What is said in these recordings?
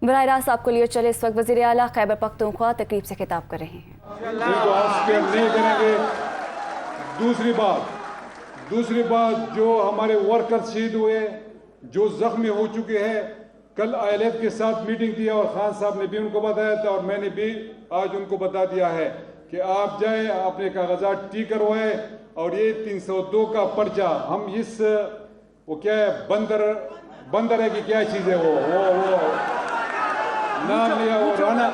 براہ راست آپ کو لیے چلے اس وقت وزیر اعلیٰ خیبر پختونخوا تقریب سے خطاب کر رہے ہیں۔ نہیں کریں گے۔ دوسری بات جو ہمارے ورکر شہید ہوئے، جو زخمی ہو چکے ہیں، کل ILF کے ساتھ میٹنگ دیا اور خان صاحب نے بھی ان کو بتایا تھا اور میں نے بھی آج ان کو بتا دیا ہے کہ آپ جائیں اپنے کاغذات ٹھیک کروائیں اور یہ 302 کا پرچہ ہم اس وہ کیا ہے بندر ہے کہ کیا چیز ہے وہ نام لیا وہ رانا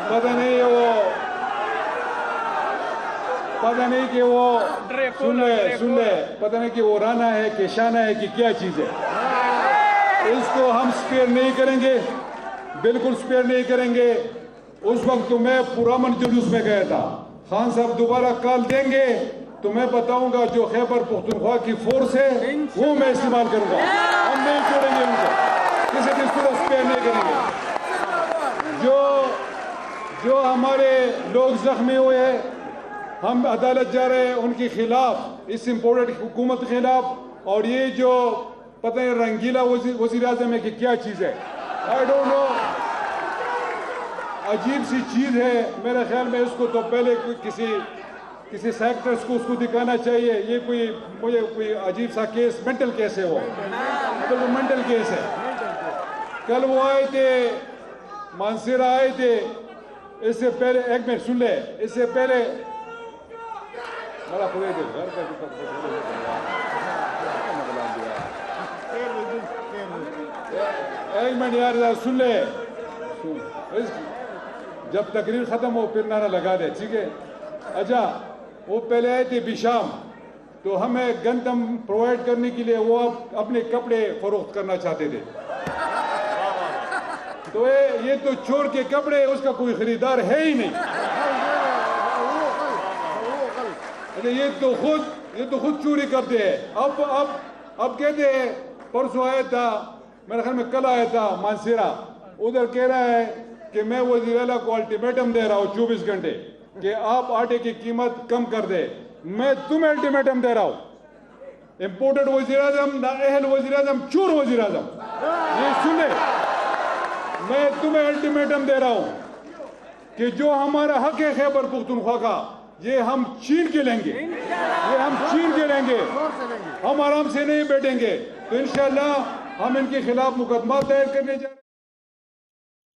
پتہ نہیں ہے وہ پتہ نہیں کہ وہ سن لے پتہ نہیں کہ وہ رانا ہے کہ شانہ ہے کہ کیا چیز ہے۔ اس کو ہم سپیئر نہیں کریں گے، بالکل سپیئر نہیں کریں گے۔ اس وقت تو میں پرامن جلوس میں گیا تھا۔ خان صاحب دوبارہ کال دیں گے تو میں بتاؤں گا جو خیبر پختونخوا کی فورس ہے وہ میں استعمال کروں گا۔ ہم نہیں چھوڑیں گے ان کو، کسی کی صورت سپیئر نہیں کریں گے۔ جو ہمارے لوگ زخمی ہوئے ہیں، ہم عدالت جا رہے ہیں ان کے خلاف، اس امپورٹڈ حکومت کے خلاف، اور یہ جو پتہ ہے رنگیلا وزیر اعظم ہے کہ کیا چیز ہے، I don't know، عجیب سی چیز ہے۔ میرے خیال میں اس کو تو پہلے کسی سیکٹرز کو اس کو دکھانا چاہیے۔ یہ کوئی عجیب سا کیس، مینٹل کیس ہے، وہ مینٹل کیس ہے۔ کل وہ آئے تھے، مانسیرا آئے تھے، اس سے پہلے ایک منٹ سن لے، اس سے پہلے ایک منٹ یار سن لے، جب تقریر ختم ہو پھر نعرہ لگا دے، ٹھیک ہے؟ اچھا، وہ پہلے آئے تھے بیشام، تو ہمیں گندم پرووائڈ کرنے کے لیے وہ اپنے کپڑے فروخت کرنا چاہتے تھے، تو یہ تو چور کے کپڑے، اس کا کوئی خریدار ہے ہی نہیں۔ یہ تو خود چوری کرتے ہیں۔ اب کہتے ہیں، پرسوں آیا تھا، میرے خیال میں کل آیا تھا مانسیرا، ادھر کہہ رہا ہے کہ میں وزیر اعلیٰ کو الٹیمیٹم دے رہا ہوں 24 گھنٹے کہ آپ آٹے کی قیمت کم کر دے۔ میں تمہیں الٹیمیٹم دے رہا ہوں، امپورٹڈ وزیر اعظم، نااہل وزیر اعظم، چور وزیر اعظم، یہ سنے، میں تمہیں الٹیمیٹم دے رہا ہوں کہ جو ہمارا حق ہے خیبر پختونخوا کا، یہ ہم چھین کے لیں گے، ہم آرام سے نہیں بیٹھیں گے۔ تو انشاءاللہ ہم ان کے خلاف مقدمات دائر کرنے جا رہے ہیں۔